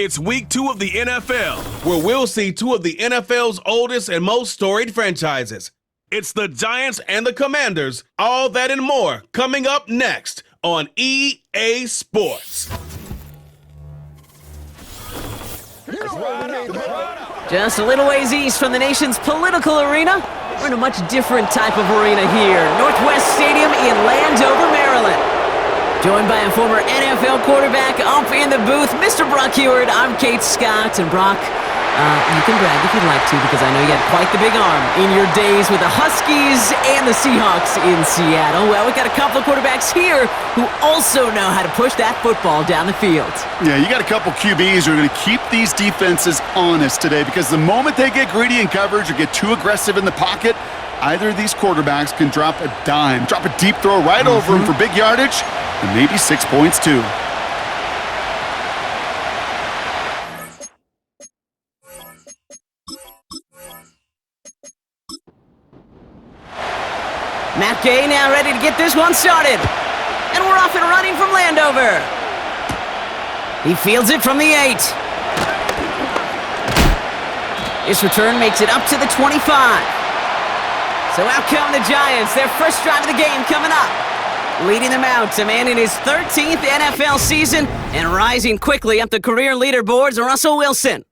It's week 2 of the NFL, where we'll see two of the NFL's oldest and most storied franchises. It's the Giants and the Commanders, all that and more, coming up next on EA Sports. Just a little ways east from the nation's political arena, we're in a much different type of arena here, Northwest Stadium in Landover, Maryland. Joined by a former NFL quarterback up in the booth, Mr. Brock Heward. I'm Kate Scott, and Brock, you can brag if you'd like to, because I know you had quite the big arm in your days with the Huskies and the Seahawks in Seattle. Well, we've got a couple of quarterbacks here who also know how to push that football down the field. Yeah, you got a couple QBs who are going to keep these defenses honest today, because the moment they get greedy in coverage or get too aggressive in the pocket, either of these quarterbacks can drop a dime, drop a deep throw right over him for big yardage, and maybe 6 points too. Matt Gay now ready to get this one started. And we're off and running from Landover. He fields it from the 8. This return makes it up to the 25. So out come the Giants, their first drive of the game coming up. Leading them out, a man in his 13th NFL season and rising quickly up the career leaderboards, Russell Wilson.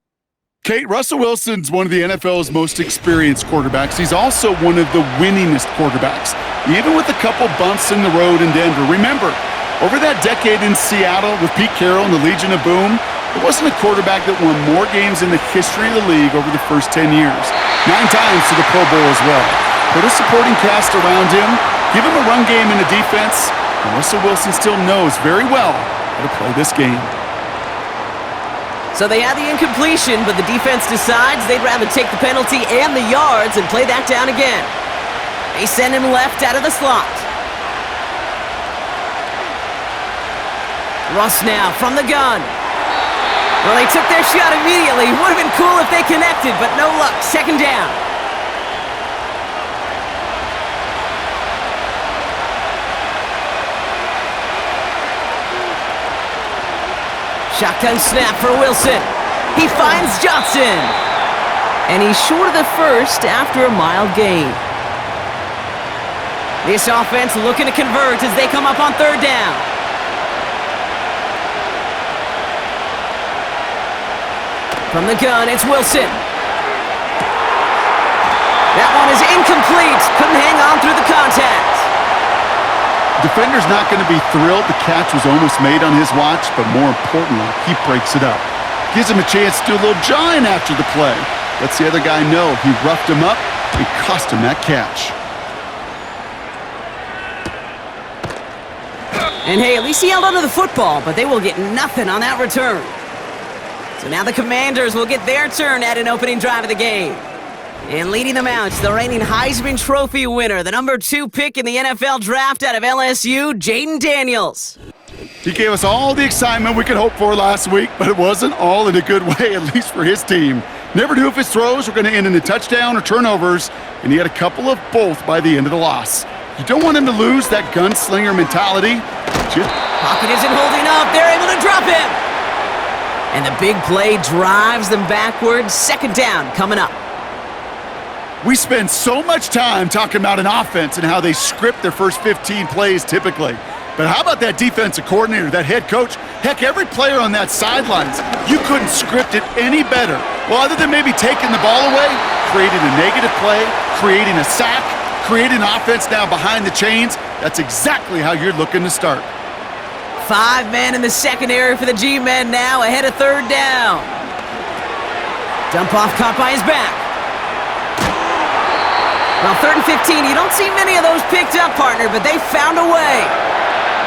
Kate, Russell Wilson's one of the NFL's most experienced quarterbacks. He's also one of the winningest quarterbacks, even with a couple bumps in the road in Denver. Remember, over that decade in Seattle with Pete Carroll and the Legion of Boom, there wasn't a quarterback that won more games in the history of the league over the first 10 years. 9 times to the Pro Bowl as well. Put a supporting cast around him, give him a run game and a defense, and Russell Wilson still knows very well how to play this game. So they had the incompletion, but the defense decides they'd rather take the penalty and the yards and play that down again. They send him left out of the slot. Russ now from the gun. Well, they took their shot immediately. Would have been cool if they connected, but no luck. Second down. Shotgun snap for Wilson. He finds Johnson. And he's short of the first after a mild gain. This offense looking to convert as they come up on third down. From the gun, it's Wilson. That one is incomplete. Couldn't hang on through the contact. Defender's not going to be thrilled the catch was almost made on his watch, but more importantly, he breaks it up. Gives him a chance to do a little jawing after the play. Lets the other guy know he roughed him up and cost him that catch. And hey, at least he held onto the football, but they will get nothing on that return. So now the Commanders will get their turn at an opening drive of the game. And leading them out, the reigning Heisman Trophy winner, the number 2 pick in the NFL draft out of LSU, Jaden Daniels. He gave us all the excitement we could hope for last week, but it wasn't all in a good way, at least for his team. Never knew if his throws were going to end in a touchdown or turnovers, and he had a couple of both by the end of the loss. You don't want him to lose that gunslinger mentality. Pocket isn't holding up. They're able to drop him. And the big play drives them backwards. Second down coming up. We spend so much time talking about an offense and how they script their first 15 plays typically. But how about that defensive coordinator, that head coach? Heck, every player on that sidelines, you couldn't script it any better. Well, other than maybe taking the ball away, creating a negative play, creating a sack, creating an offense now behind the chains, that's exactly how you're looking to start. 5 men in the secondary for the G-men now ahead of third down. Dump off caught by his back. Well, 3rd and 15, you don't see many of those picked up, partner, but they found a way.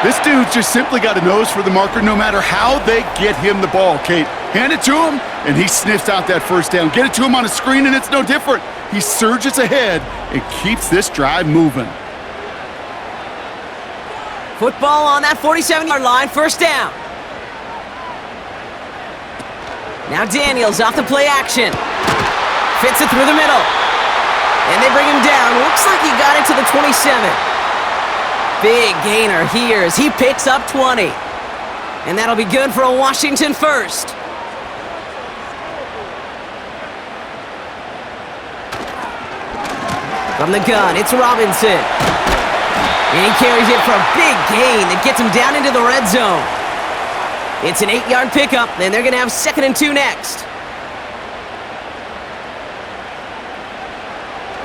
This dude's just simply got a nose for the marker no matter how they get him the ball, Kate. Hand it to him, and he sniffs out that first down. Get it to him on a screen, and it's no different. He surges ahead and keeps this drive moving. Football on that 47-yard line, first down. Now Daniels off the play action. Fits it through the middle. And they bring him down. Looks like he got it to the 27. Big gainer here as he picks up 20. And that'll be good for a Washington first. From the gun, it's Robinson. And he carries it for a big gain that gets him down into the red zone. It's an 8-yard pickup, and they're going to have 2nd and 2 next.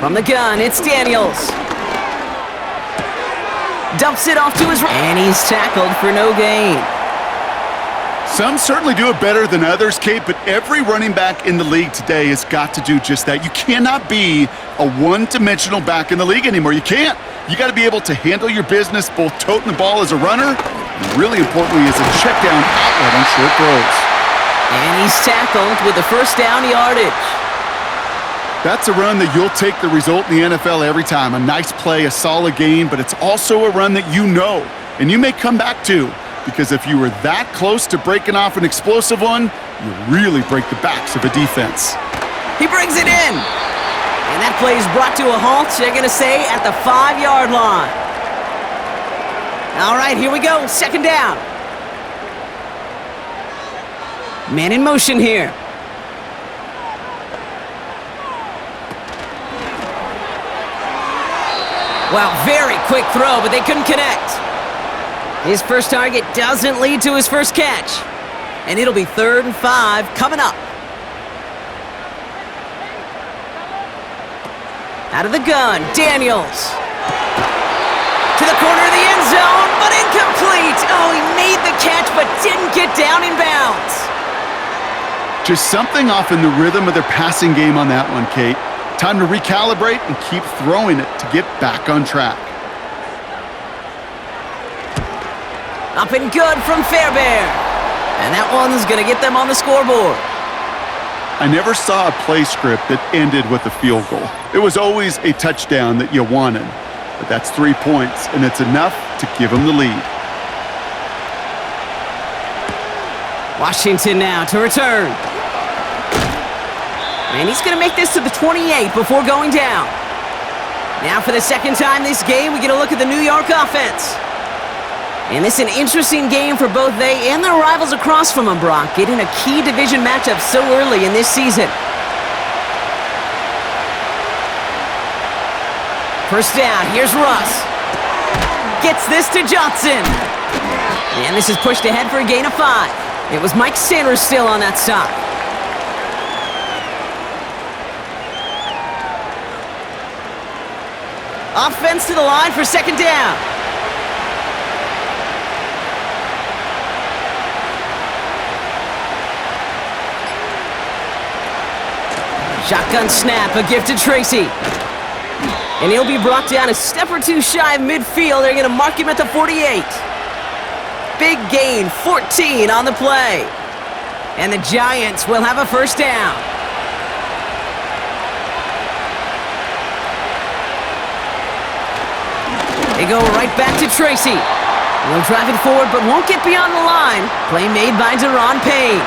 From the gun, it's Daniels. Dumps it off to his right, and he's tackled for no gain. Some certainly do it better than others, Kate, but every running back in the league today has got to do just that. You cannot be a one-dimensional back in the league anymore. You can't. You got to be able to handle your business, both toting the ball as a runner, and really importantly as a check-down outlet on short throws. And he's tackled with the first down yardage. That's a run that you'll take the result in the NFL every time. A nice play, a solid gain, but it's also a run that you know, and you may come back to. Because if you were that close to breaking off an explosive one, you really break the backs of a defense. He brings it in. And that play is brought to a halt, they're going to say, at the 5-yard line. All right, here we go. 2nd down. Man in motion here. Wow, very quick throw, but they couldn't connect. His first target doesn't lead to his first catch. And it'll be 3rd and 5 coming up. Out of the gun, Daniels. To the corner of the end zone, but incomplete. Oh, he made the catch, but didn't get down in bounds. Just something off in the rhythm of their passing game on that one, Kate. Time to recalibrate and keep throwing it to get back on track. Up and good from Fairbairn. And that one's going to get them on the scoreboard. I never saw a play script that ended with a field goal. It was always a touchdown that you wanted. But that's 3 points, and it's enough to give them the lead. Washington now to return. And he's going to make this to the 28 before going down. Now for the 2nd time this game, we get a look at the New York offense. And it's an interesting game for both they and their rivals across from them, Brock, getting a key division matchup so early in this season. First down, here's Russ. Gets this to Johnson. And this is pushed ahead for a gain of 5. It was Mike Sanders still on that stop. Offense to the line for 2nd down. Shotgun snap, a gift to Tracy. And he'll be brought down a step or two shy of midfield. They're going to mark him at the 48. Big gain, 14 on the play. And the Giants will have a first down. They go right back to Tracy. He'll drive it forward, but won't get beyond the line. Play made by Deron Payne.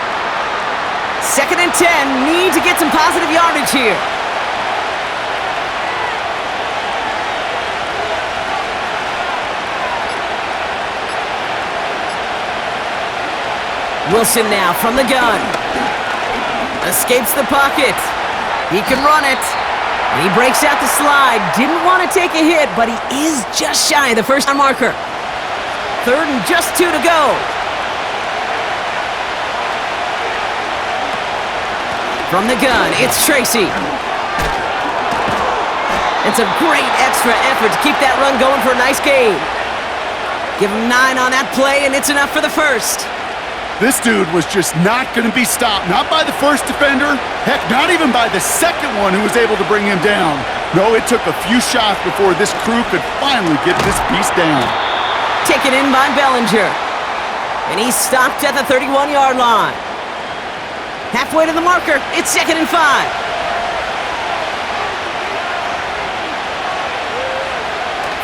2nd and 10, need to get some positive yardage here. Wilson now from the gun. Escapes the pocket. He can run it. And he breaks out the slide. Didn't want to take a hit, but he is just shy of the first down marker. 3rd and just 2 to go. From the gun, it's Tracy. It's a great extra effort to keep that run going for a nice gain. Give him 9 on that play, and it's enough for the first. This dude was just not going to be stopped. Not by the first defender. Heck, not even by the second one who was able to bring him down. No, it took a few shots before this crew could finally get this beast down. Taken in by Bellinger. And he's stopped at the 31-yard line. Halfway to the marker, it's 2nd and 5.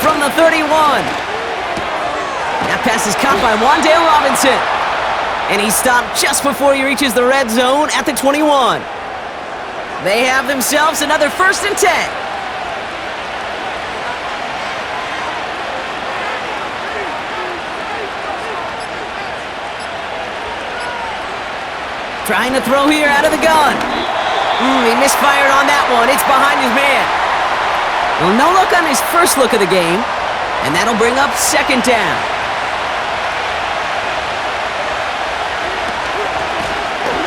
From the 31. That pass is caught by Wan'Dale Robinson. And he stopped just before he reaches the red zone at the 21. They have themselves another 1st and 10. Trying to throw here out of the gun. He misfired on that one. It's behind his man. Well, no luck on his first look of the game, and that'll bring up second down.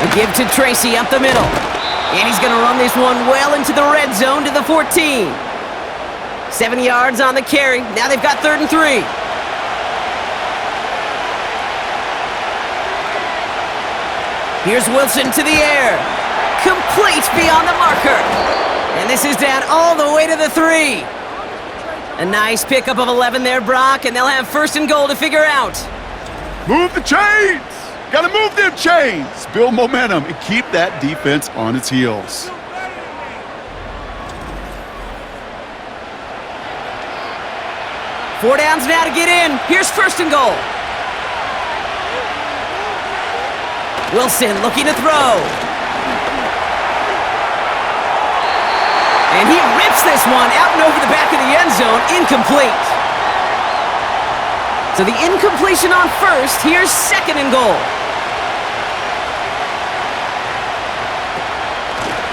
A give to Tracy up the middle. And he's going to run this one well into the red zone to the 14. 7 yards on the carry. Now they've got 3rd and 3. Here's Wilson to the air. Complete beyond the marker. And this is down all the way to the 3. A nice pickup of 11 there, Brock, and they'll have 1st and goal to figure out. Move the chains! Gotta move them chains! Build momentum and keep that defense on its heels. Four downs now to get in. Here's 1st and goal. Wilson looking to throw. And he rips this one out and over the back of the end zone. Incomplete. So the incompletion on 1st. Here's 2nd and goal.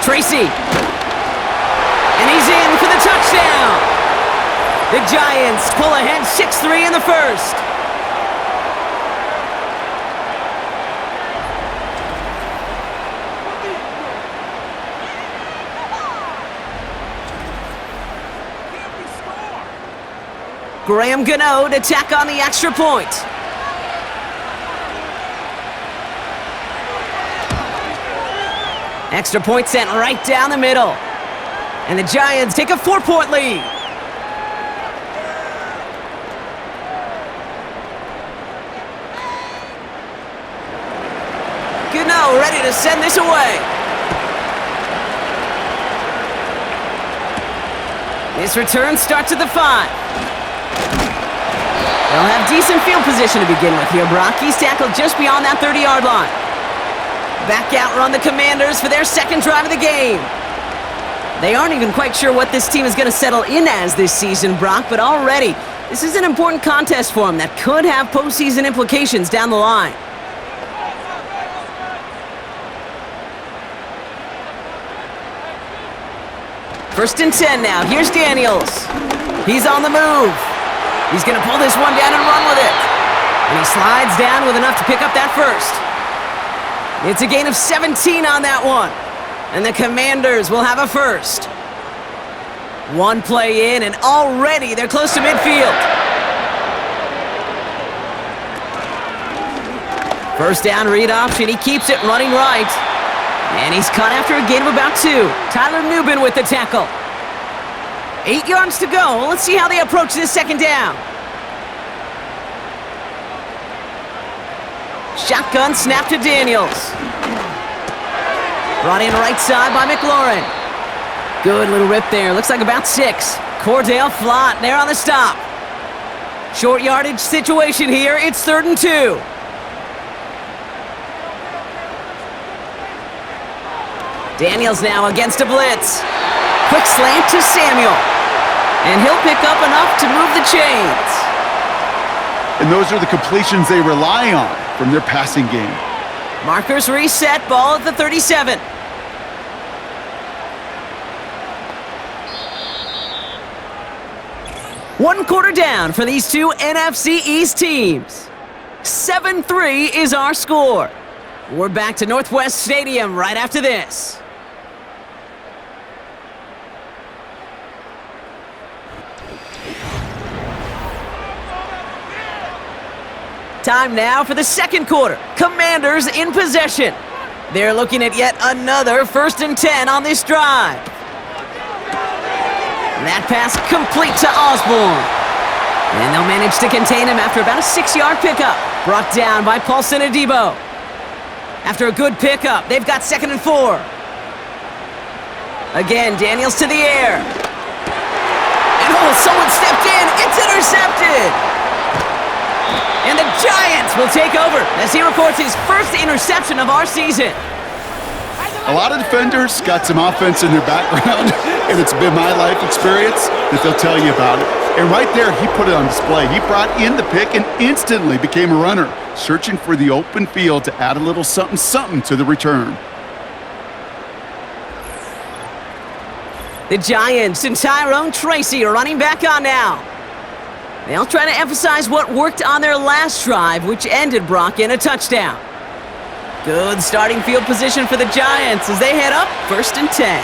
Tracy. And he's in for the touchdown. The Giants pull ahead 6-3 in the 1st. Graham Gano to tack on the extra point. Extra point sent right down the middle. And the Giants take a 4-point lead. Gano ready to send this away. This return starts at the 5. They'll have decent field position to begin with here, Brock. He's tackled just beyond that 30-yard line. Back out run the Commanders for their 2nd drive of the game. They aren't even quite sure what this team is going to settle in as this season, Brock, but already, this is an important contest for them that could have postseason implications down the line. First and 10 now. Here's Daniels. He's on the move. He's going to pull this one down and run with it. And he slides down with enough to pick up that 1st. It's a gain of 17 on that one. And the Commanders will have a 1st. One play in, and already they're close to midfield. First down read option. He keeps it running right. And he's cut after a gain of about 2. Tyler Newbin with the tackle. 8 yards to go. Let's see how they approach this 2nd down. Shotgun snap to Daniels. Brought in right side by McLaurin. Good little rip there. Looks like about 6. Cordell Flott there on the stop. Short yardage situation here. It's 3rd and 2. Daniels now against a blitz. Quick slant to Samuel. And he'll pick up enough to move the chains. And those are the completions they rely on from their passing game. Markers reset, ball at the 37. One quarter down for these two NFC East teams. 7-3 is our score. We're back to Northwest Stadium right after this. Time now for the 2nd quarter. Commanders in possession. They're looking at yet another 1st and 10 on this drive. That pass complete to Osborne. And they'll manage to contain him after about a 6-yard pickup. Brought down by Paulson Adebo. After a good pickup, they've got 2nd and 4. Again, Daniels to the air. And someone stepped in. It's intercepted. And the Giants will take over as he records his 1st interception of our season. A lot of defenders got some offense in their background, and it's been my life experience that they'll tell you about it. And right there, he put it on display. He brought in the pick and instantly became a runner, searching for the open field to add a little something-something to the return. The Giants and Tyrone Tracy are running back on now. They'll try to emphasize what worked on their last drive, which ended, Brock, in a touchdown. Good starting field position for the Giants as they head up 1st and 10.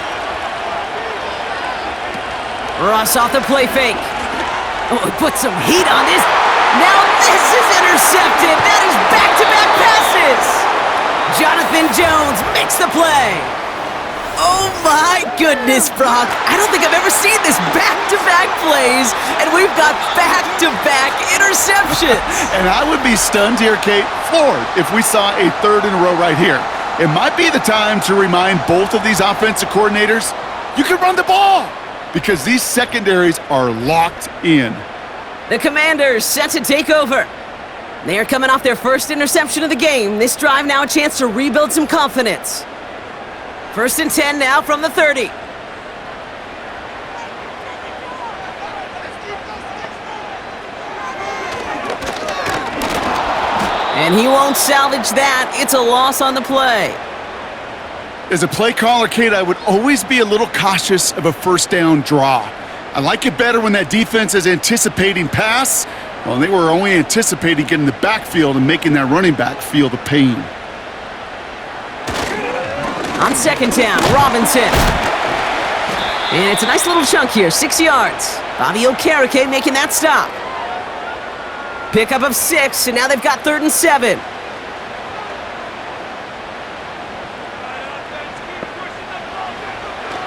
Russ off the play fake. Oh, he put some heat on this. Now this is intercepted. That is back-to-back passes. Jonathan Jones makes the play. Oh my goodness, Brock. I don't think I've ever seen this back-to-back plays, and we've got back-to-back interceptions. And I would be stunned here, Kate, floored, if we saw a third in a row right here. It might be the time to remind both of these offensive coordinators, you can run the ball, because these secondaries are locked in. The Commanders set to take over. They are coming off their first interception of the game. This drive now a chance to rebuild some confidence. 1st and 10 now from the 30. And he won't salvage that. It's a loss on the play. As a play caller, Kate, I would always be a little cautious of a first down draw. I like it better when that defense is anticipating pass. Well, they were only anticipating getting the backfield and making that running back feel the pain. On 2nd down, Robinson. And it's a nice little chunk here, 6 yards. Bobby Okereke making that stop. Pickup of 6, and now they've got 3rd and 7.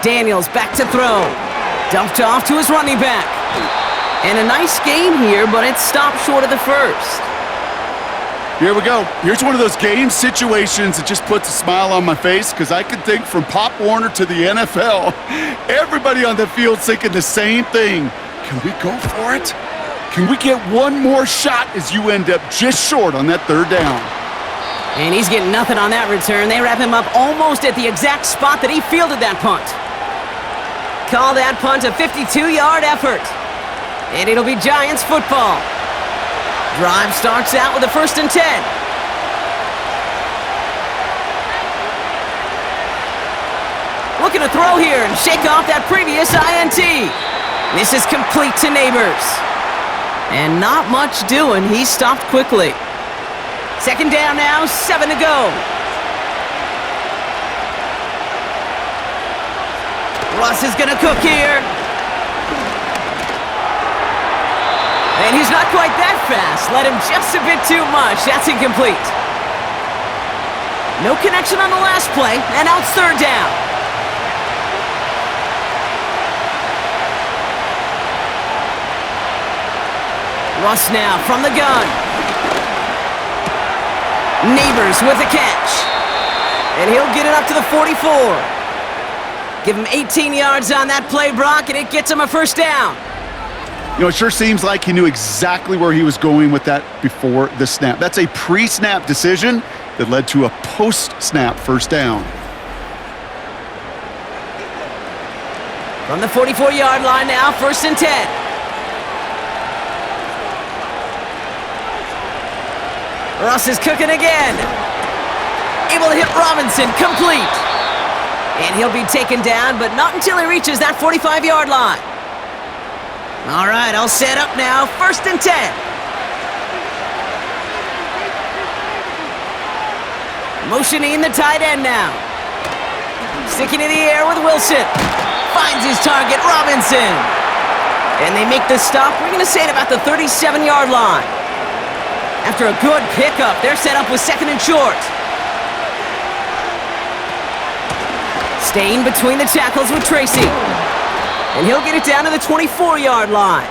Daniels back to throw. Dumped off to his running back. And a nice gain here, but it stopped short of the first. Here we go. Here's one of those game situations that just puts a smile on my face, because I can think from Pop Warner to the NFL, everybody on the field thinking the same thing. Can we go for it? Can we get one more shot as you end up just short on that 3rd down? And he's getting nothing on that return. They wrap him up almost at the exact spot that he fielded that punt. Call that punt a 52-yard effort. And it'll be Giants football. Drive starts out with a 1st and 10. Looking to throw here and shake off that previous INT. This is complete to Neighbors. And not much doing. He stopped quickly. 2nd down now, 7 to go. Russ is going to cook here. And he's not quite that fast. Let him just a bit too much. That's incomplete. No connection on the last play, and now it's 3rd down. Russ now from the gun. Neighbors with a catch. And he'll get it up to the 44. Give him 18 yards on that play, Brock, and it gets him a 1st down. You know, it sure seems like he knew exactly where he was going with that before the snap. That's a pre-snap decision that led to a post-snap 1st down. From the 44-yard line now, 1st and 10. Russ is cooking again. Able to hit Robinson, complete. And he'll be taken down, but not until he reaches that 45-yard line. All right, all set up now, 1st and 10. Motioning the tight end now. Sticking in the air with Wilson. Finds his target, Robinson. And they make the stop, we're going to say at about the 37-yard line. After a good pickup, they're set up with 2nd and short. Staying between the tackles with Tracy. And he'll get it down to the 24-yard line.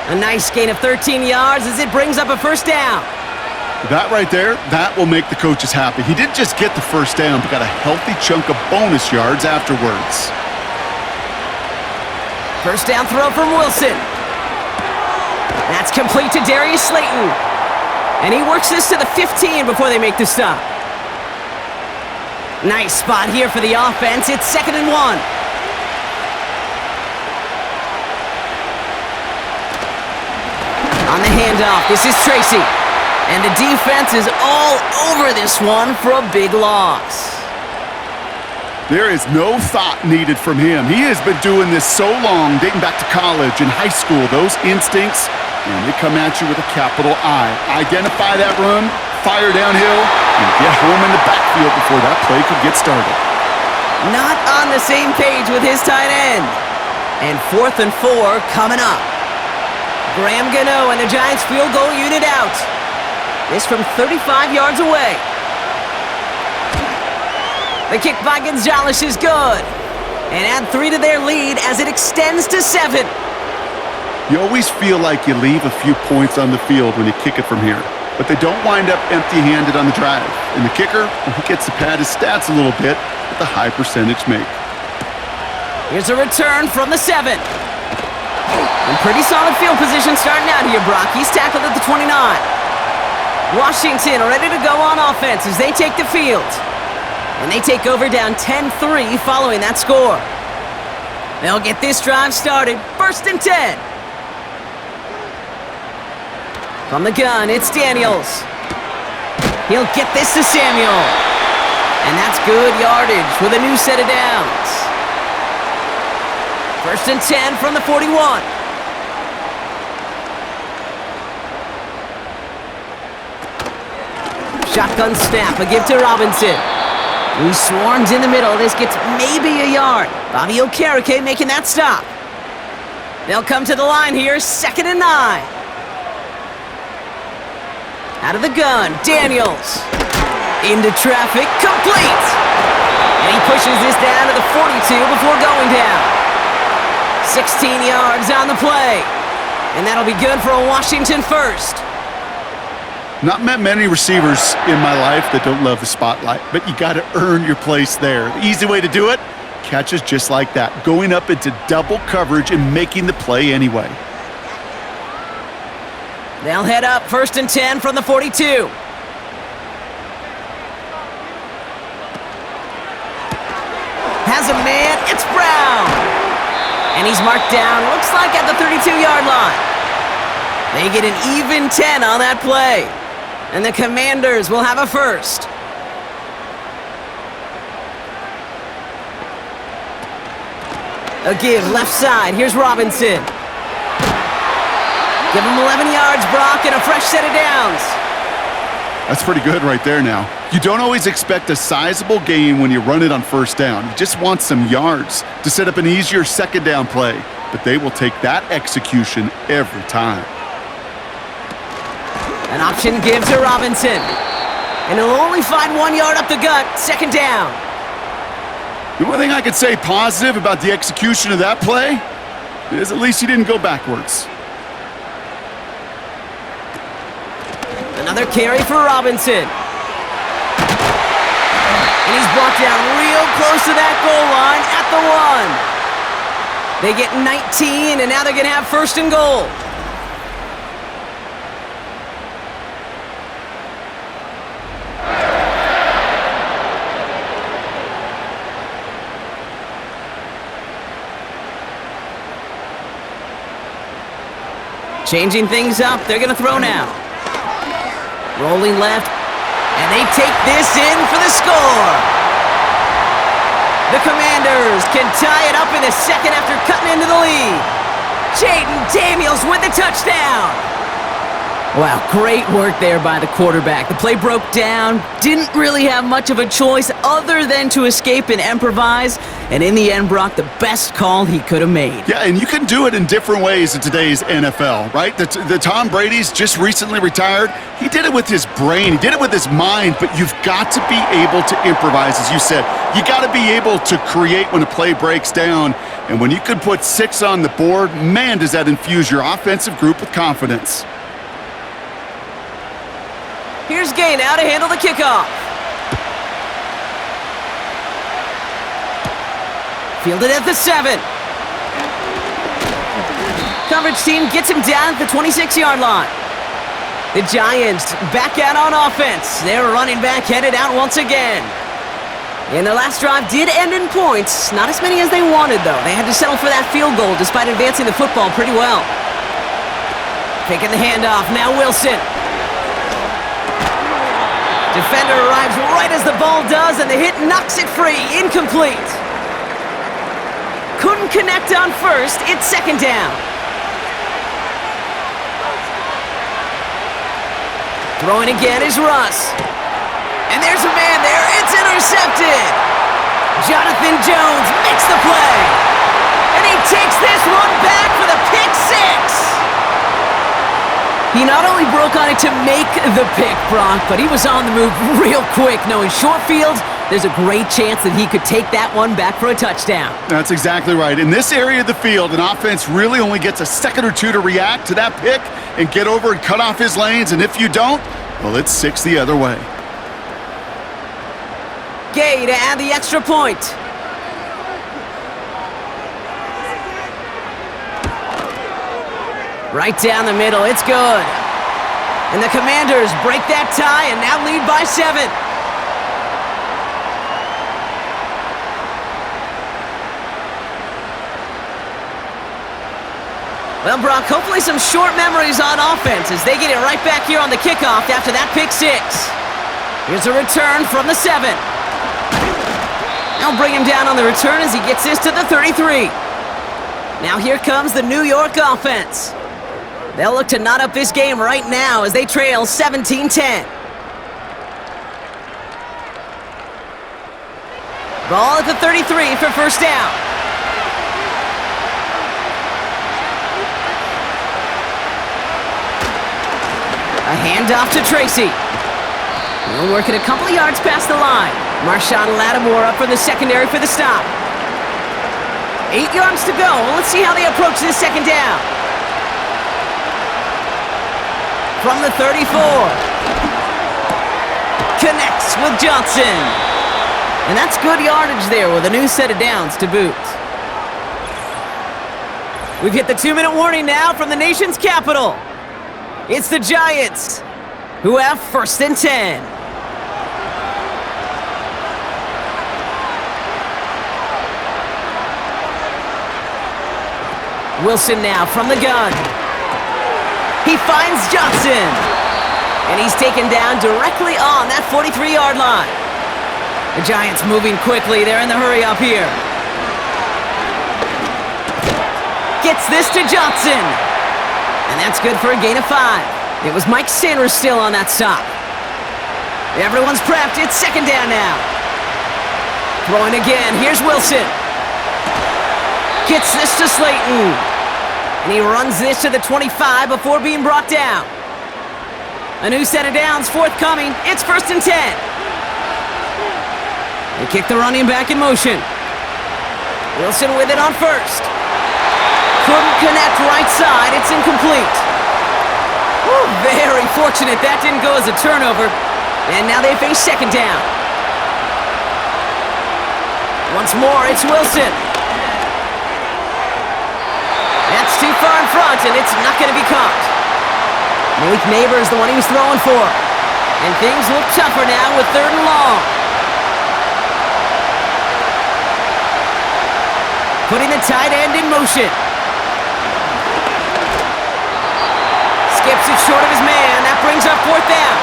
A nice gain of 13 yards as it brings up a 1st down. That right there, that will make the coaches happy. He didn't just get the 1st down, but got a healthy chunk of bonus yards afterwards. 1st down throw from Wilson. That's complete to Darius Slayton. And he works this to the 15 before they make the stop. Nice spot here for the offense. It's 2nd and 1. On the handoff, this is Tracy. And the defense is all over this one for a big loss. There is no thought needed from him. He has been doing this so long, dating back to college and high school. Those instincts, and they come at you with a capital I. Identify that run, fire downhill, and get home in the backfield before that play could get started. Not on the same page with his tight end. And 4th and 4 coming up. Graham Gano and the Giants field goal unit out. This from 35 yards away. The kick by Gonzalez is good. And add 3 to their lead as it extends to 7. You always feel like you leave a few points on the field when you kick it from here. But they don't wind up empty-handed on the drive. And the kicker, he gets to pad his stats a little bit with a high percentage make. Here's a return from the 7. And pretty solid field position starting out here, Brock. He's tackled at the 29. Washington ready to go on offense as they take the field. And they take over down 10-3 following that score. They'll get this drive started. 1st and 10. From the gun, it's Daniels. He'll get this to Samuel. And that's good yardage with a new set of downs. 1st and 10 from the 41. Shotgun snap, a give to Robinson. He swarms in the middle. This gets maybe a yard. Bobby Okereke making that stop. They'll come to the line here, 2nd and 9. Out of the gun, Daniels. Into traffic, complete. And he pushes this down to the 42 before going down. 16 yards on the play. And that'll be good for a Washington first. Not met many receivers in my life that don't love the spotlight, but you got to earn your place there. The easy way to do it, catches just like that, going up into double coverage and making the play anyway. They'll head up 1st and 10 from the 42. Has a man, it's Brown. And he's marked down, looks like at the 32-yard line. They get an even 10 on that play. And the Commanders will have a first. A give left side. Here's Robinson. Give him 11 yards, Brock, and a fresh set of downs. That's pretty good right there now. You don't always expect a sizable gain when you run it on 1st down. You just want some yards to set up an easier 2nd down play. But they will take that execution every time. An option give to Robinson. And he'll only find 1 yard up the gut, 2nd down. The only thing I could say positive about the execution of that play is at least he didn't go backwards. Another carry for Robinson. And he's brought down real close to that goal line at the 1. They get 19, and now they're going to have 1st and goal. Changing things up, they're going to throw now. Rolling left, and they take this in for the score. The Commanders can tie it up in the 2nd after cutting into the lead. Jaden Daniels with the touchdown. Wow, great work there by the quarterback. The play broke down, didn't really have much of a choice other than to escape and improvise, and in the end, Brock, the best call he could have made. Yeah, and you can do it in different ways in today's NFL, right? The Tom Brady's just recently retired. He did it with his brain. He did it with his mind, but you've got to be able to improvise, as you said. You got to be able to create when a play breaks down, and when you can put 6 on the board, man, does that infuse your offensive group with confidence. Here's Gay now to handle the kickoff. Fielded at the 7. Coverage team gets him down at the 26-yard line. The Giants back out on offense. Their running back headed out once again. And their last drive did end in points. Not as many as they wanted, though. They had to settle for that field goal despite advancing the football pretty well. Taking the handoff, now Wilson. Defender arrives right as the ball does, and the hit knocks it free. Incomplete. Couldn't connect on first. It's second down. Throwing again is Russ. And there's a man there. It's intercepted. Jonathan Jones makes the play. And he takes this one back for the pick six. He not only broke on it to make the pick, Brock, but he was on the move real quick, knowing short field, there's a great chance that he could take that one back for a touchdown. That's exactly right. In this area of the field, an offense really only gets a second or two to react to that pick and get over and cut off his lanes, and if you don't, well, it's 6 the other way. Gay to add the extra point. Right down the middle, it's good. And the Commanders break that tie and now lead by 7. Well, Brock, hopefully some short memories on offense as they get it right back here on the kickoff after that pick six. Here's a return from the 7. They'll bring him down on the return as he gets this to the 33. Now here comes the New York offense. They'll look to knot up this game right now as they trail 17-10. Ball at the 33 for first down. A handoff to Tracy. He'll work it a couple of yards past the line. Marshawn Lattimore up from the secondary for the stop. 8 yards to go. Let's see how they approach this second down. From the 34. Connects with Johnson. And that's good yardage there with a new set of downs to boot. We've hit the 2-minute warning now from the nation's capital. It's the Giants, who have first and 10. Wilson now from the gun. He finds Johnson. And he's taken down directly on that 43-yard line. The Giants moving quickly. They're in the hurry up here. Gets this to Johnson. And that's good for a gain of 5. It was Mike Sanders still on that stop. Everyone's prepped. It's second down now. Throwing again. Here's Wilson. Gets this to Slayton. And he runs this to the 25 before being brought down. A new set of downs forthcoming. It's first and 10. They kick the running back in motion. Wilson with it on first. Couldn't connect right side. It's incomplete. Woo, very fortunate that didn't go as a turnover. And now they face second down. Once more, it's Wilson. That's too far in front, and it's not going to be caught. Malik Neighbors, the one he was throwing for. And things look tougher now with third and long. Putting the tight end in motion. Skips it short of his man. That brings up fourth down.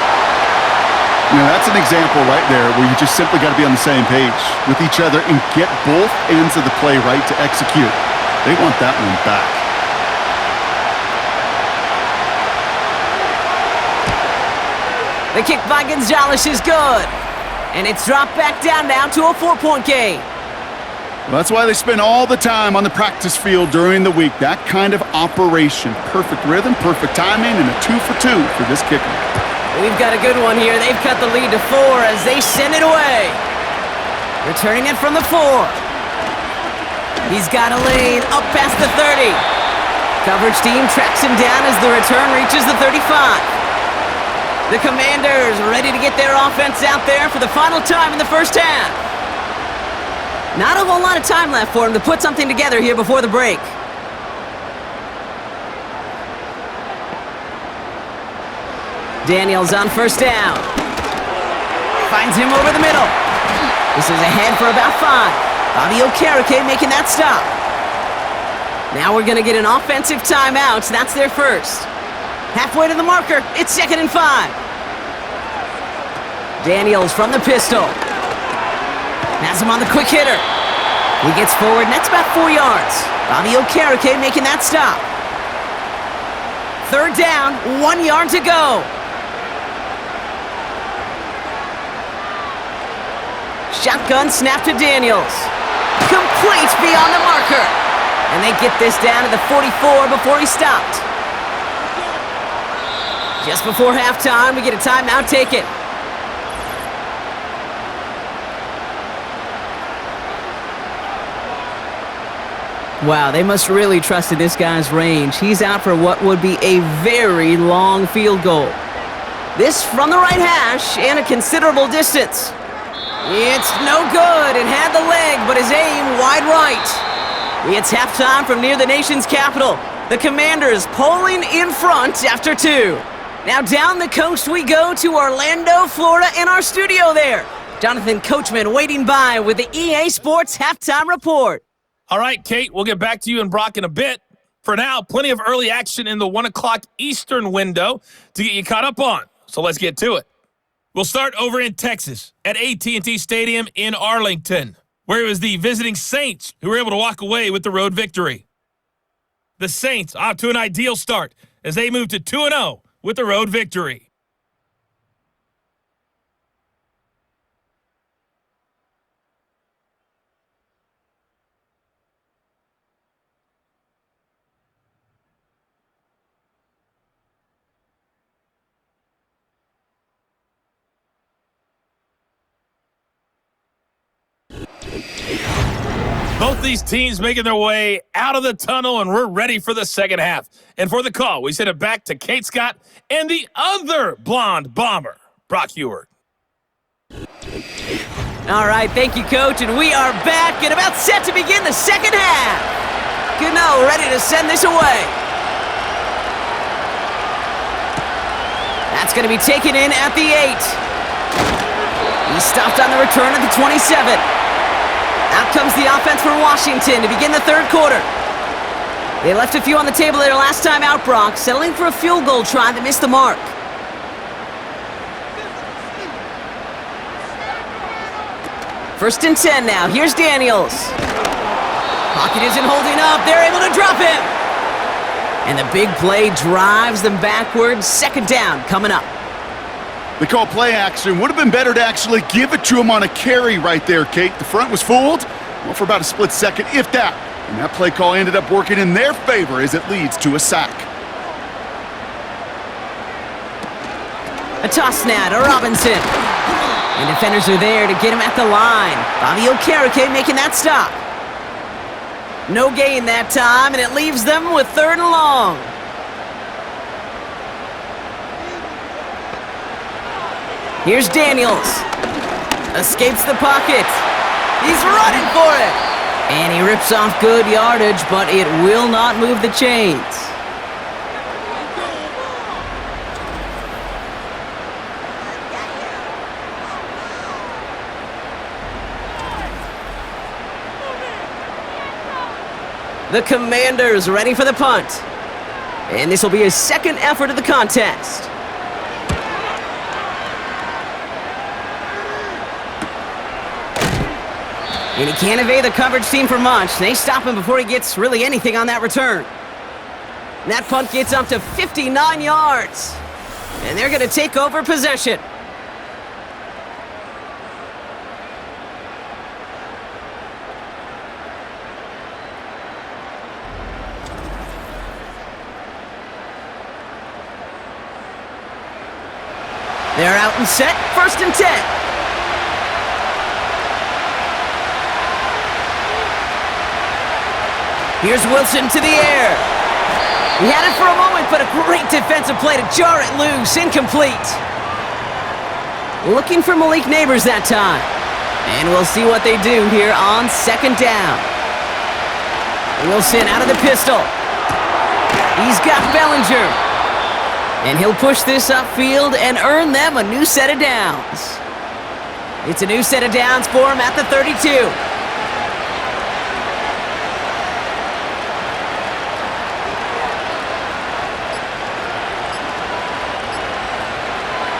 You know, that's an example right there where you just simply got to be on the same page with each other and get both ends of the play right to execute. They want that one back. The kick by Gonzalez is good. And it's dropped back down now to a 4-point game. Well, that's why they spend all the time on the practice field during the week. That kind of operation. Perfect rhythm, perfect timing, and a 2 for 2 for this kicker. We've got a good one here. They've cut the lead to 4 as they send it away. Returning it from the 4. He's got a lane up past the 30. Coverage team tracks him down as the return reaches the 35. The Commanders ready to get their offense out there for the final time in the first half. Not a whole lot of time left for him to put something together here before the break. Daniels on first down. Finds him over the middle. This is ahead for about 5. Bobby Okereke making that stop. Now we're going to get an offensive timeout. That's their first. Halfway to the marker. It's second and 5. Daniels from the pistol. Has him on the quick hitter. He gets forward, and that's about 4 yards. Bobby Okereke making that stop. 3rd down, 1 yard to go. Shotgun snap to Daniels. Complete beyond the marker. And they get this down to the 44 before he stopped. Just before halftime, we get a timeout taken. Wow, they must really trusted this guy's range. He's out for what would be a very long field goal. This from the right hash and a considerable distance. It's no good. It had the leg, but his aim wide right. It's halftime from near the nation's capital. The Commanders pulling in front after 2. Now down the coast we go to Orlando, Florida, in our studio there. Jonathan Coachman waiting by with the EA Sports Halftime Report. All right, Kate, we'll get back to you and Brock in a bit. For now, plenty of early action in the 1 o'clock Eastern window to get you caught up on. So let's get to it. We'll start over in Texas at AT&T Stadium in Arlington, where it was the visiting Saints who were able to walk away with the road victory. The Saints off to an ideal start as they move to 2-0 with the road victory. Both these teams making their way out of the tunnel, and we're ready for the second half. And for the call, we send it back to Kate Scott and the other blonde bomber, Brock Heward. All right, thank you, Coach, and we are back and about set to begin the second half. Gano ready to send this away. That's going to be taken in at the 8. He stopped on the return at the 27. Out comes the offense for Washington to begin the third quarter. They left a few on the table there last time out, Brock, settling for a field goal try that missed the mark. First and 10 now. Here's Daniels. Pocket isn't holding up. They're able to drop him. And the big play drives them backwards. Second down coming up. They call play action. Would have been better to actually give it to him on a carry right there, Kate. The front was fooled, well, for about a split second, if that. And that play call ended up working in their favor as it leads to a sack. A toss now to Robinson. And defenders are there to get him at the line. Bobby Okereke making that stop. No gain that time, and it leaves them with 3rd and long. Here's Daniels. Escapes the pocket. He's running for it. And he rips off good yardage, but it will not move the chains. The Commanders ready for the punt. And this will be his second effort of the contest. And he can't evade the coverage team for much. They stop him before he gets really anything on that return. And that punt gets up to 59 yards. And they're going to take over possession. They're out and set. 1st and 10. Here's Wilson to the air. He had it for a moment, but a great defensive play to jar it loose. Incomplete. Looking for Malik Neighbors that time. And we'll see what they do here on 2nd down. Wilson out of the pistol. He's got Bellinger. And he'll push this upfield and earn them a new set of downs. It's a new set of downs for him at the 32.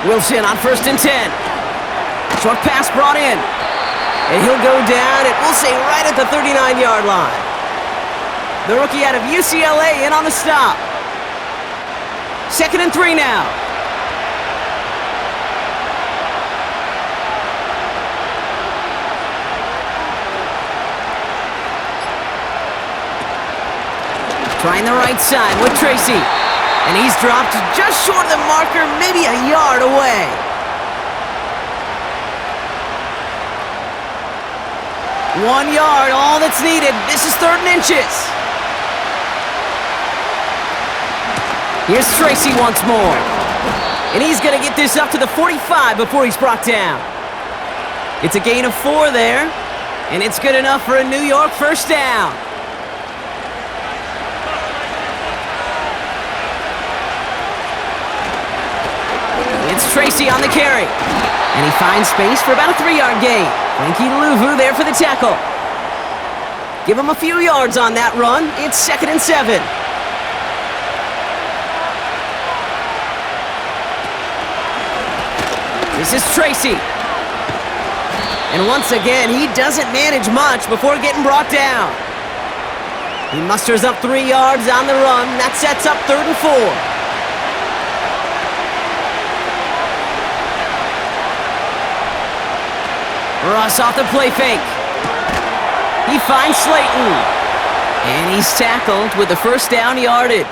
Wilson on 1st and 10. Short pass brought in. And he'll go down, and we'll say right at the 39-yard line. The rookie out of UCLA in on the stop. 2nd and 3 now. Trying the right side with Tracy. And he's dropped just short of the marker, maybe a yard away. One yard, all that's needed. This is 3rd and inches. Here's Tracy once more. And he's going to get this up to the 45 before he's brought down. It's a gain of 4 there. And it's good enough for a New York first down. It's Tracy on the carry. And he finds space for about a 3-yard gain. Frankie Luvu there for the tackle. Give him a few yards on that run. It's 2nd and 7. This is Tracy. And once again, he doesn't manage much before getting brought down. He musters up 3 yards on the run. That sets up 3rd and 4. Russ off the play fake. He finds Slayton. And he's tackled with the first down yardage.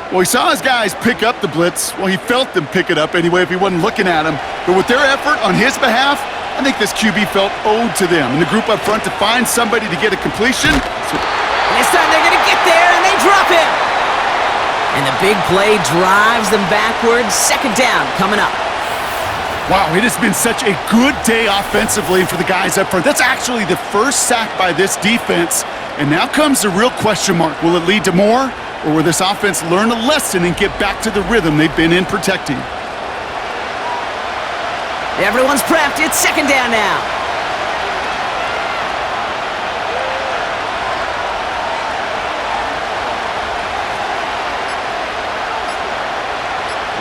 Well, he saw his guys pick up the blitz. Well, he felt them pick it up anyway if he wasn't looking at him. But with their effort on his behalf, I think this QB felt owed to them. And the group up front to find somebody to get a completion. And this time they're going to get there, and they drop him. And the big play drives them backwards. 2nd down coming up. Wow, it has been such a good day offensively for the guys up front. That's actually the first sack by this defense. And now comes the real question mark. Will it lead to more? Or will this offense learn a lesson and get back to the rhythm they've been in protecting? Everyone's prepped. It's 2nd down now.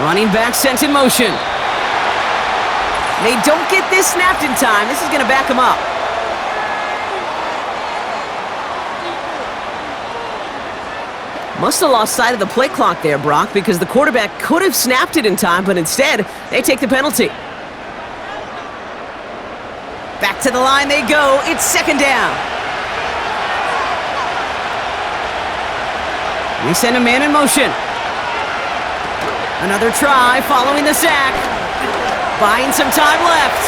Running back sent in motion. They don't get this snapped in time. This is going to back them up. Must have lost sight of the play clock there, Brock, because the quarterback could have snapped it in time, but instead, they take the penalty. Back to the line they go. It's 2nd down. We send a man in motion. Another try following the sack. Buying some time left.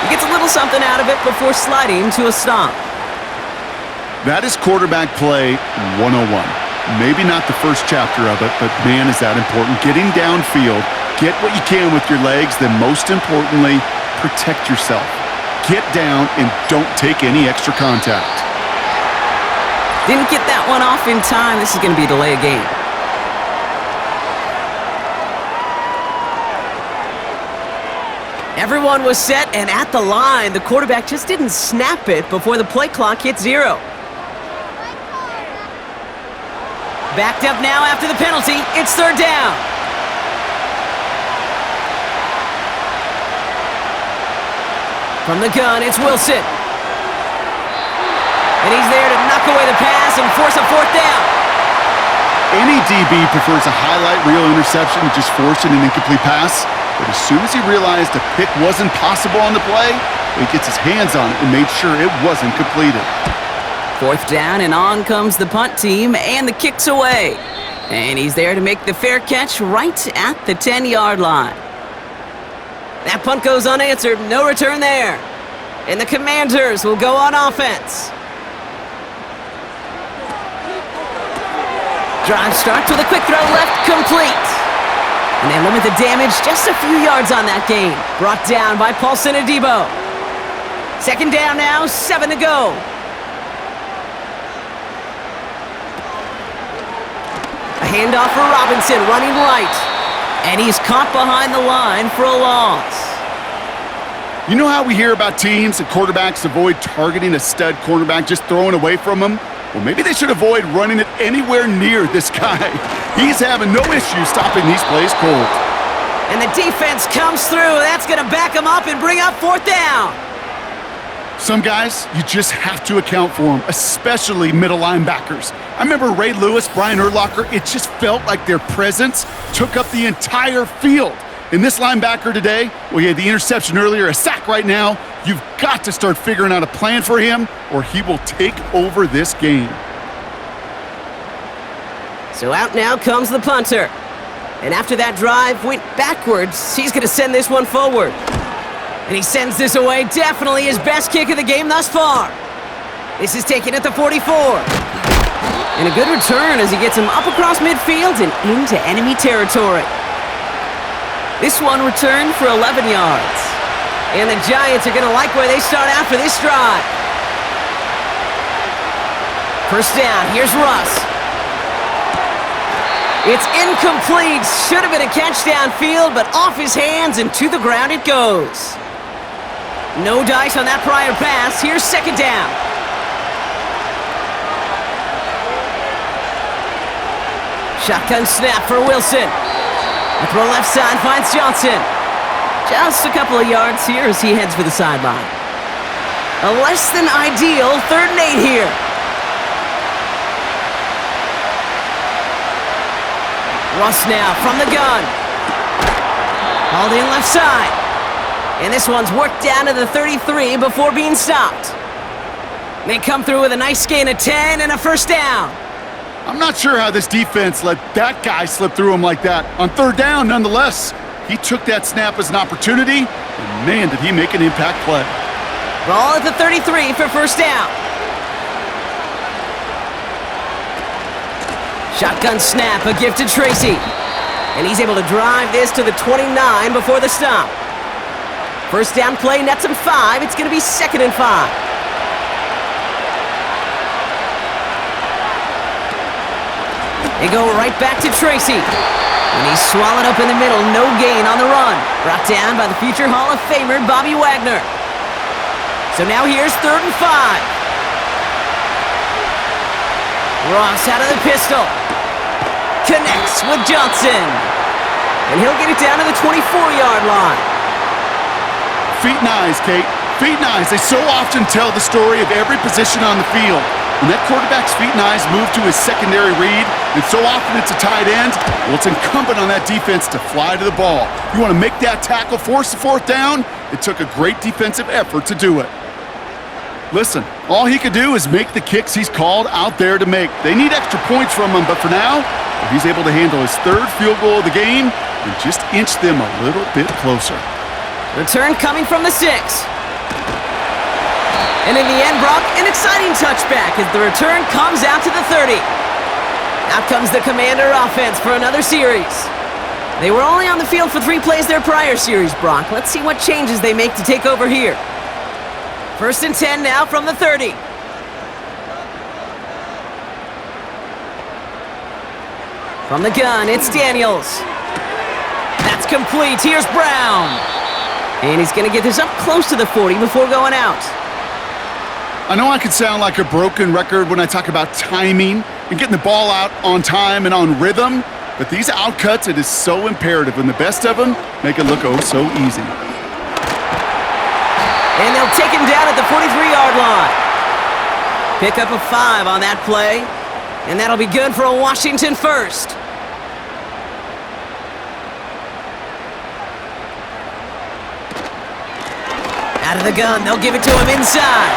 He gets a little something out of it before sliding to a stop. That is quarterback play 101. Maybe not the first chapter of it, but man, is that important. Getting downfield, get what you can with your legs, then most importantly, protect yourself. Get down and don't take any extra contact. Didn't get that one off in time. This is going to be a delay of game. Everyone was set and at the line. The quarterback just didn't snap it before the play clock hit 0. Backed up now after the penalty. It's 3rd down. From the gun, it's Wilson. And he's there to knock away the pass and force a 4th down. Any DB prefers a highlight reel interception to just forcing an incomplete pass. But as soon as he realized a pick wasn't possible on the play, he gets his hands on it and made sure it wasn't completed. 4th down, and on comes the punt team, and the kick's away. And he's there to make the fair catch right at the 10-yard line. That punt goes unanswered, no return there. And the Commanders will go on offense. Drive starts with a quick throw left, complete. And they limit the damage just a few yards on that gain. Brought down by Paulson Adebo. 2nd down now, 7 to go. A handoff for Robinson, running right. And he's caught behind the line for a loss. You know how we hear about teams and quarterbacks avoid targeting a stud cornerback, just throwing away from him? Well, maybe they should avoid running it anywhere near this guy. He's having no issue stopping these plays cold. And the defense comes through. That's going to back them up and bring up fourth down. Some guys, you just have to account for them, especially middle linebackers. I remember Ray Lewis, Brian Urlacher, it just felt like their presence took up the entire field. And this linebacker today, well, he had the interception earlier, a sack right now. You've got to start figuring out a plan for him, or he will take over this game. So out now comes the punter. And after that drive went backwards, he's going to send this one forward. And he sends this away, definitely his best kick of the game thus far. This is taken at the 44. And a good return as he gets him up across midfield and into enemy territory. This one returned for 11 yards. And the Giants are going to like where they start out for this drive. First down, here's Russ. It's incomplete. Should have been a catch downfield, but off his hands and to the ground it goes. No dice on that prior pass. Here's second down. Shotgun snap for Wilson. The throw left side finds Johnson. Just a couple of yards here as he heads for the sideline. A less than ideal 3rd and 8 here. Russ now from the gun. Hauled in left side. And this one's worked down to the 33 before being stopped. They come through with a nice gain of 10 and a first down. I'm not sure how this defense let that guy slip through him like that. On 3rd down, nonetheless, he took that snap as an opportunity, and man, did he make an impact play. Ball at the 33 for first down. Shotgun snap, a gift to Tracy. And he's able to drive this to the 29 before the stop. First down play nets him 5. It's going to be 2nd and 5. They go right back to Tracy. And he's swallowed up in the middle. No gain on the run. Brought down by the future Hall of Famer, Bobby Wagner. So now here's 3rd and 5. Ross out of the pistol. Connects with Johnson. And he'll get it down to the 24-yard line. Feet and eyes, Kate. Feet and eyes. They so often tell the story of every position on the field. When that quarterback's feet and eyes move to his secondary read, and so often it's a tight end, well, it's incumbent on that defense to fly to the ball. You want to make that tackle, force the 4th down? It took a great defensive effort to do it. Listen, all he could do is make the kicks he's called out there to make. They need extra points from him, but for now, he's able to handle his 3rd field goal of the game and just inch them a little bit closer. Return coming from the 6. And in the end, Brock, an exciting touchback as the return comes out to the 30. Out comes the Commander offense for another series. They were only on the field for 3 plays their prior series, Brock. Let's see what changes they make to take over here. 1st and 10 now from the 30. From the gun, it's Daniels. That's complete. Here's Brown. And he's going to get this up close to the 40 before going out. I know I could sound like a broken record when I talk about timing and getting the ball out on time and on rhythm, but these outcuts, it is so imperative, and the best of them make it look oh so easy. And they'll take him down at the 43-yard line. Pick up a 5 on that play, and that'll be good for a Washington first. Out of the gun, they'll give it to him inside.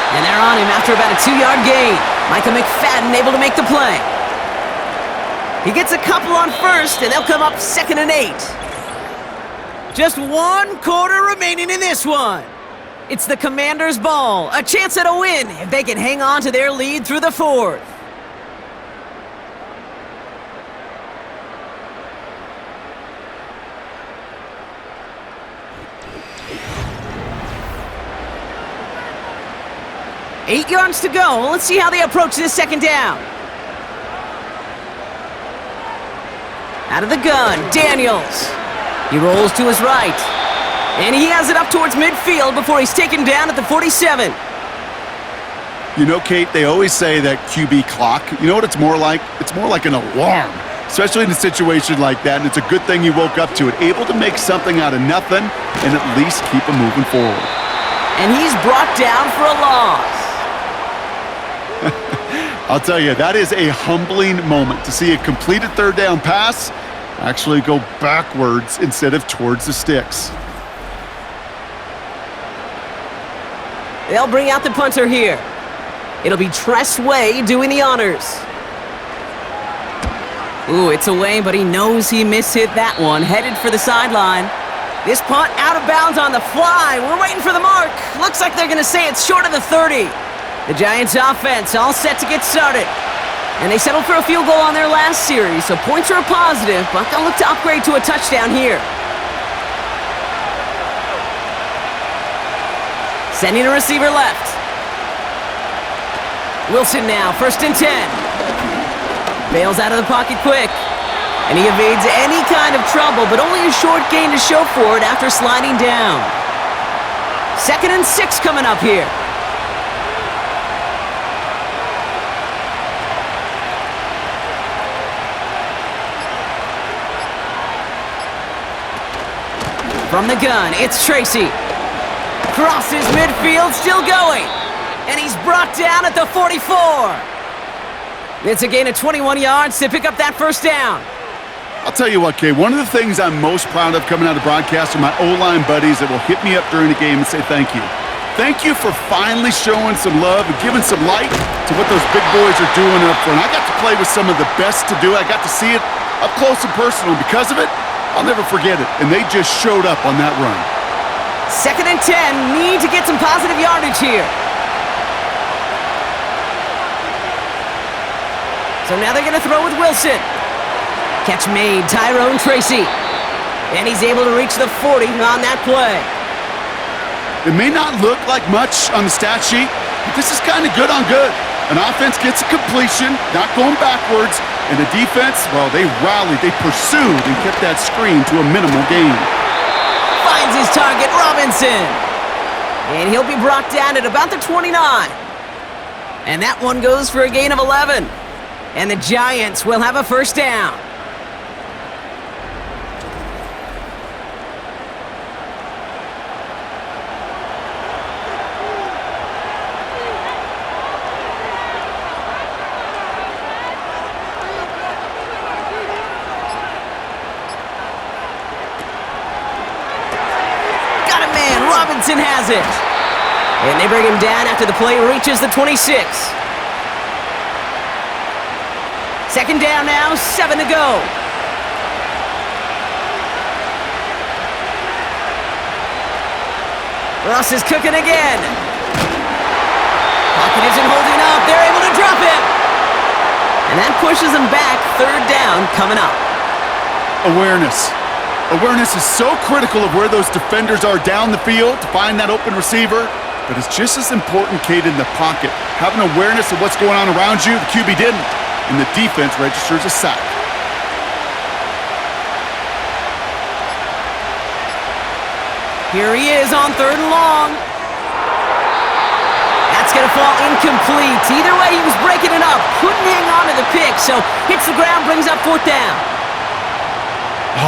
And they're on him after about a 2-yard gain. Micah McFadden able to make the play. He gets a couple on first, and they'll come up 2nd and 8. Just 1 quarter remaining in this one. It's the Commanders' ball. A chance at a win if they can hang on to their lead through the 4th. Eight yards to go. Let's see how they approach this 2nd down. Out of the gun, Daniels. He rolls to his right. And he has it up towards midfield before he's taken down at the 47. You know, Kate, they always say that QB clock, you know what it's more like? It's more like an alarm. especially in a situation like that, and it's a good thing you woke up to it. Able to make something out of nothing and at least keep them moving forward. And he's brought down for a loss. I'll tell you, that is a humbling moment to see a completed third down pass actually go backwards instead of towards the sticks. They'll bring out the punter here. It'll be Tress Way doing the honors. Ooh, it's away, but he knows he mishit that one. Headed for the sideline. This punt out of bounds on the fly. We're waiting for the mark. Looks like they're going to say it's short of the 30. The Giants offense all set to get started. And they settled for a field goal on their last series, so points are a positive, but they'll look to upgrade to a touchdown here. Sending a receiver left. Wilson now, 1st and 10. Bails out of the pocket quick. And he evades any kind of trouble, but only a short gain to show for it after sliding down. 2nd and 6 coming up here. From the gun, it's Tracy. Crosses midfield, still going. And he's brought down at the 44. It's a gain of 21 yards to pick up that 1st down. I'll tell you what, Kay, one of the things I'm most proud of coming out of broadcast are my O-line buddies that will hit me up during the game and say thank you. Thank you for finally showing some love and giving some light to what those big boys are doing up front. I got to play with some of the best to do it. I got to see it up close and personal. Because of it, I'll never forget it. And they just showed up on that run. 2nd and 10, need to get some positive yardage here. So now they're going to throw with Wilson. Catch made, Tyrone Tracy. And he's able to reach the 40 on that play. It may not look like much on the stat sheet, but this is kind of good on good. An offense gets a completion, not going backwards, and the defense, well, they rallied, they pursued, and kept that screen to a minimal gain. Finds his target, Robinson. And he'll be brought down at about the 29. And that one goes for a gain of 11. And the Giants will have a 1st down. Got a man, Robinson has it. And they bring him down after the play reaches the 26. 2nd down now, 7 to go. Russ is cooking again. Pocket isn't holding up. They're able to drop him. And that pushes them back. 3rd down coming up. Awareness. Awareness is so critical of where those defenders are down the field to find that open receiver, but it's just as important, Kate, in the pocket. Having awareness of what's going on around you, the QB didn't. And the defense registers a sack. Here he is on 3rd and long. That's going to fall incomplete. Either way, he was breaking it up. Couldn't hang on to the pick, so hits the ground, brings up 4th down.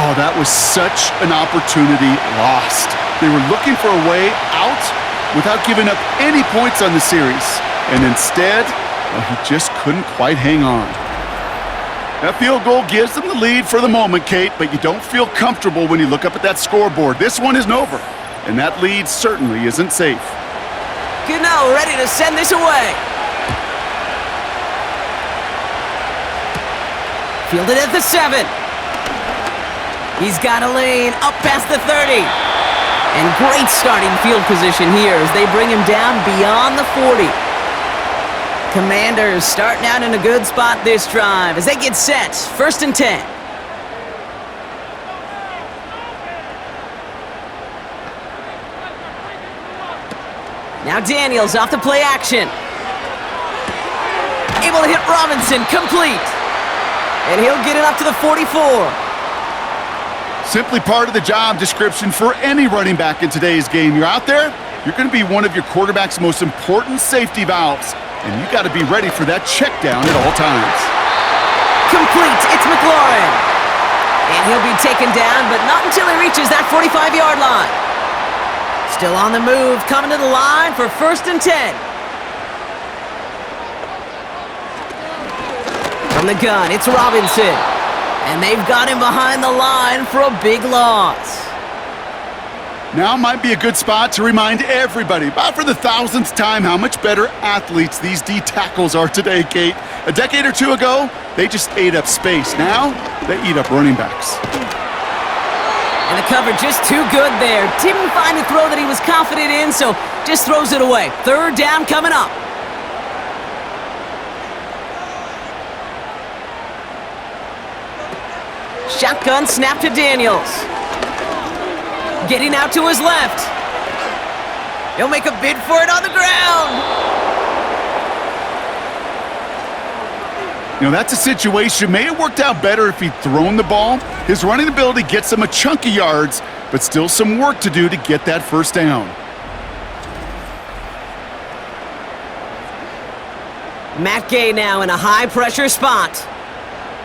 Oh, that was such an opportunity lost. They were looking for a way out without giving up any points on the series. And instead, well, he just couldn't quite hang on. That field goal gives them the lead for the moment, Kate, but you don't feel comfortable when you look up at that scoreboard. This one isn't over, and that lead certainly isn't safe. Gano ready to send this away. Fielded at the 7. He's got a lane up past the 30. And great starting field position here as they bring him down beyond the 40. Commanders starting out in a good spot this drive as they get set. 1st and 10. Now Daniels off the play action. Able to hit Robinson, complete. And he'll get it up to the 44. Simply part of the job description for any running back in today's game. You're out there, you're going to be one of your quarterback's most important safety valves, and you got to be ready for that check down at all times. Complete. It's McLaurin. And he'll be taken down, but not until he reaches that 45-yard line. Still on the move, coming to the line for 1st and 10. From the gun, it's Robinson. And they've got him behind the line for a big loss. Now might be a good spot to remind everybody, about for the 1000th time, how much better athletes these D tackles are today, Kate. A decade or two ago, they just ate up space. Now, they eat up running backs. And the cover just too good there. Didn't find a throw that he was confident in, so just throws it away. 3rd down coming up. Shotgun snap to Daniels. Getting out to his left. He'll make a bid for it on the ground. You know, that's a situation. May have worked out better if he'd thrown the ball. His running ability gets him a chunk of yards, but still some work to do to get that 1st down. Matt Gay now in a high-pressure spot.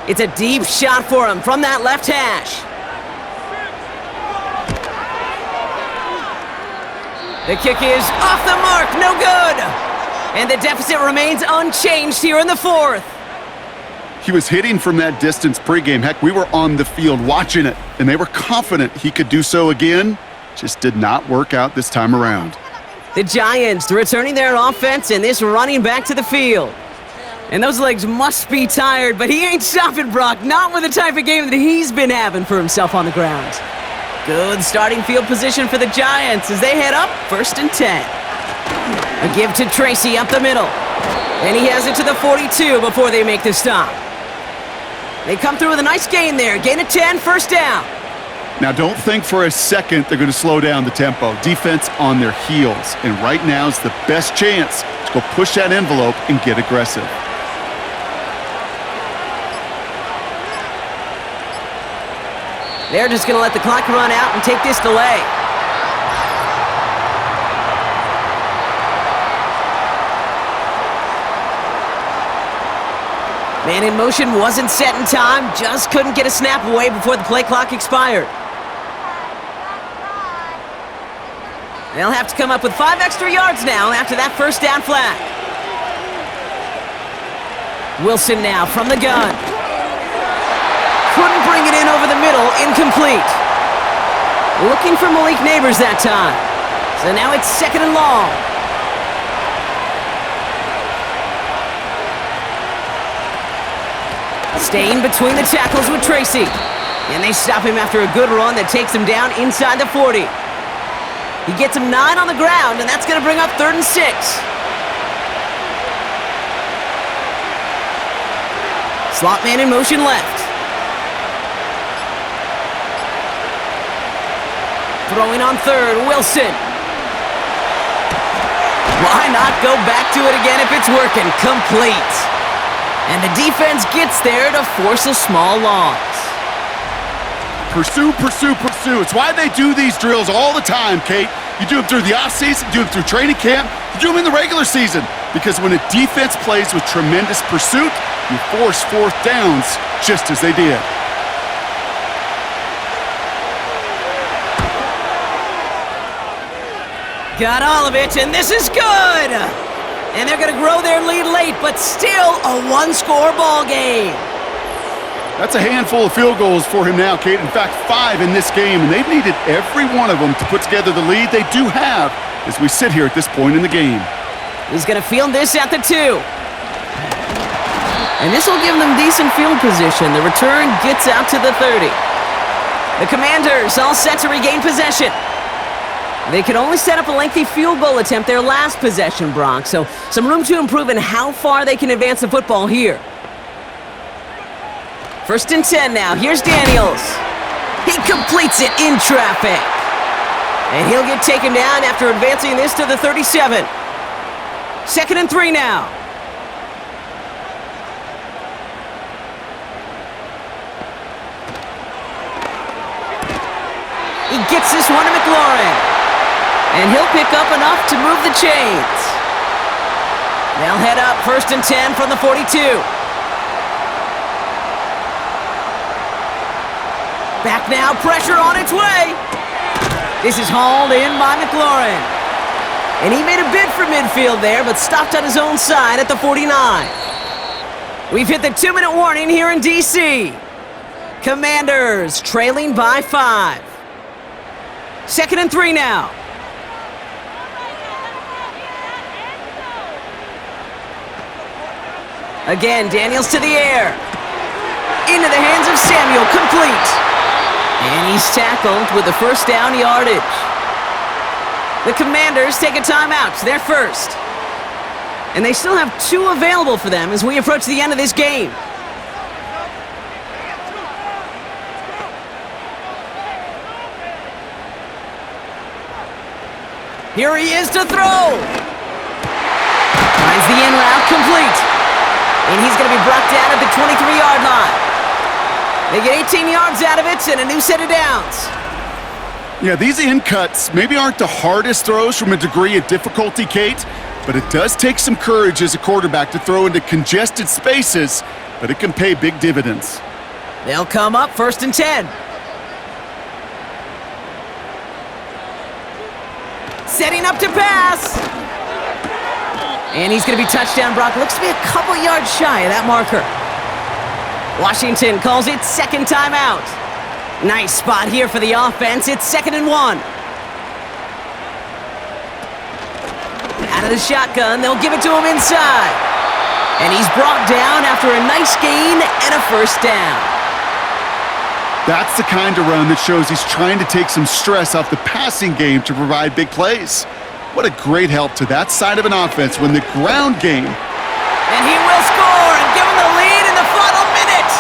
It's a deep shot for him from that left hash. The kick is off the mark, no good. And the deficit remains unchanged here in the 4th. He was hitting from that distance pregame. Heck, we were on the field watching it, and they were confident he could do so again. Just did not work out this time around. The Giants returning their offense and this running back to the field. And those legs must be tired, but he ain't stopping, Brock. Not with the type of game that he's been having for himself on the ground. Good starting field position for the Giants as they head up 1st and 10. A give to Tracy up the middle. And he has it to the 42 before they make the stop. They come through with a nice gain there. Gain of 10, 1st down. Now, don't think for a second they're going to slow down the tempo. Defense on their heels. And right now is the best chance to go push that envelope and get aggressive. They're just going to let the clock run out and take this delay. Man in motion wasn't set in time, just couldn't get a snap away before the play clock expired. They'll have to come up with 5 extra yards now after that 1st down flag. Wilson now from the gun. Couldn't bring it in over the middle, incomplete. Looking for Malik Neighbors that time. So now it's 2nd and long. Staying between the tackles with Tracy. And they stop him after a good run that takes him down inside the 40. He gets him 9 on the ground, and that's going to bring up 3rd and 6. Slot man in motion left. Throwing on 3rd, Wilson. Why not go back to it again if it's working? Complete. And the defense gets there to force a small loss. Pursue, pursue, pursue. It's why they do these drills all the time, Kate. You do them through the offseason, you do them through training camp, you do them in the regular season. Because when a defense plays with tremendous pursuit, you force 4th downs just as they did. Got all of it, and this is good! And they're going to grow their lead late, but still a 1-score ball game. That's a handful of field goals for him now, Kate. In fact, 5 in this game, and they've needed every one of them to put together the lead they do have as we sit here at this point in the game. He's going to field this at the 2. And this will give them decent field position. The return gets out to the 30. The Commanders all set to regain possession. They could only set up a lengthy field goal attempt their last possession, Brock, so some room to improve in how far they can advance the football here. 1st and 10 now. Here's Daniels. He completes it in traffic. And he'll get taken down after advancing this to the 37. 2nd and 3 now. He gets this one to McLaurin. And he'll pick up enough to move the chains. They'll head up 1st and 10 from the 42. Back now, pressure on its way. This is hauled in by McLaurin. And he made a bid for midfield there, but stopped on his own side at the 49. We've hit the 2-minute warning here in D.C. Commanders trailing by 5. 2nd and 3 now. Again, Daniels to the air. Into the hands of Samuel, complete. And he's tackled with the first down yardage. The Commanders take a timeout, their first. And they still have 2 available for them as we approach the end of this game. Here he is to throw. Finds the in route, complete. And he's going to be brought down at the 23-yard line. They get 18 yards out of it and a new set of downs. Yeah, these in cuts maybe aren't the hardest throws from a degree of difficulty, Kate, but it does take some courage as a quarterback to throw into congested spaces, but it can pay big dividends. They'll come up 1st and 10. Setting up to pass. And he's going to be touchdown. Brock looks to be a couple yards shy of that marker. Washington calls it 2nd timeout. Nice spot here for the offense. It's 2nd and 1. Out of the shotgun, they'll give it to him inside. And he's brought down after a nice gain and a first down. That's the kind of run that shows he's trying to take some stress off the passing game to provide big plays. What a great help to that side of an offense when the ground game. And he will score and give him the lead in the final minute.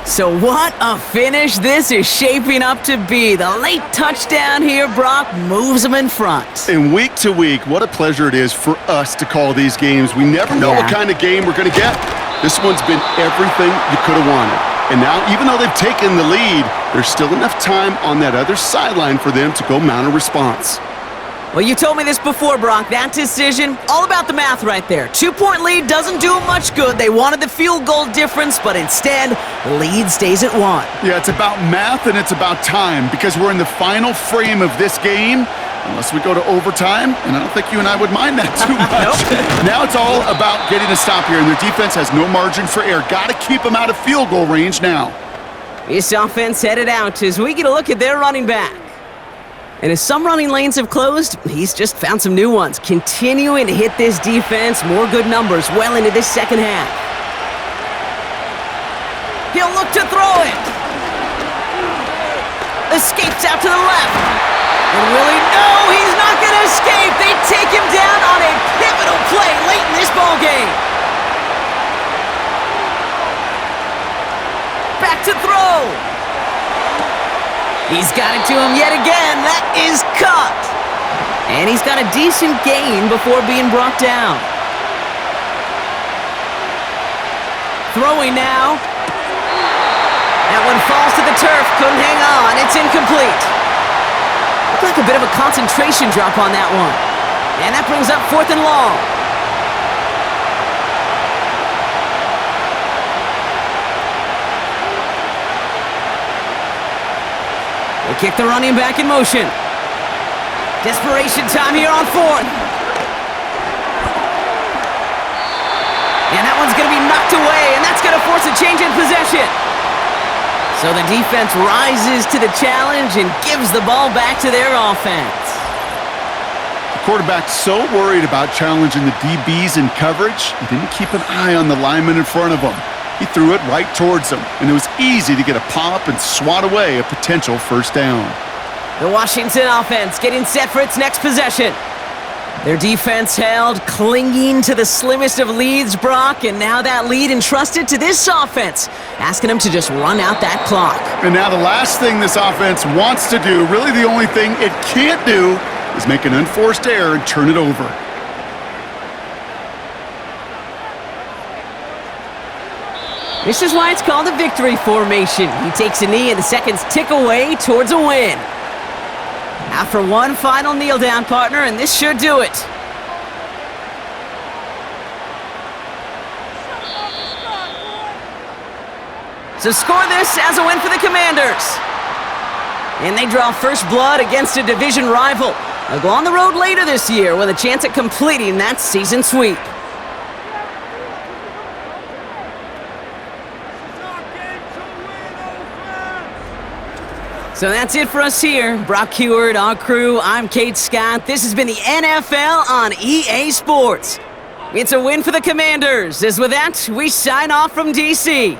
So what a finish this is shaping up to be. The late touchdown here, Brock, moves them in front. And week to week, what a pleasure it is for us to call these games. We never know what kind of game we're going to get. This one's been everything you could have wanted. And now, even though they've taken the lead, there's still enough time on that other sideline for them to go mount a response. Well, you told me this before, Brock. That decision, all about the math right there. 2-point lead doesn't do them much good. They wanted the field goal difference, but instead, the lead stays at 1. Yeah, it's about math and it's about time because we're in the final frame of this game. Unless we go to overtime, and I don't think you and I would mind that too much. Now it's all about getting a stop here, and their defense has no margin for error. Got to keep them out of field goal range now. This offense headed out as we get a look at their running back. And as some running lanes have closed, he's just found some new ones, continuing to hit this defense more good numbers well into this second half. He'll look to throw it. Escapes out to the left. And will he? No, he's not going to escape. They take him down on a pivotal play late in this ballgame. Back to throw. He's got it to him yet again. That is caught. And he's got a decent gain before being brought down. Throwing now. That one falls to the turf. Couldn't hang on. It's incomplete. Looked like a bit of a concentration drop on that one. And that brings up 4th and long. They kick the running back in motion. Desperation time here on 4th. And that one's going to be knocked away, and that's going to force a change in possession. So the defense rises to the challenge and gives the ball back to their offense. The quarterback's so worried about challenging the DBs in coverage, he didn't keep an eye on the lineman in front of him. He threw it right towards them, and it was easy to get a pop and swat away a potential first down. The Washington offense getting set for its next possession. Their defense held, clinging to the slimmest of leads, Brock, and now that lead entrusted to this offense, asking them to just run out that clock. And now the last thing this offense wants to do, really the only thing it can't do, is make an unforced error and turn it over. This is why it's called a victory formation. He takes a knee and the seconds tick away towards a win. After one final kneel down, partner, and this should do it. So score this as a win for the Commanders. And they draw first blood against a division rival. They'll go on the road later this year with a chance at completing that season sweep. So that's it for us here. Brock Heward, our crew, I'm Kate Scott. This has been the NFL on EA Sports. It's a win for the Commanders. As with that, we sign off from DC.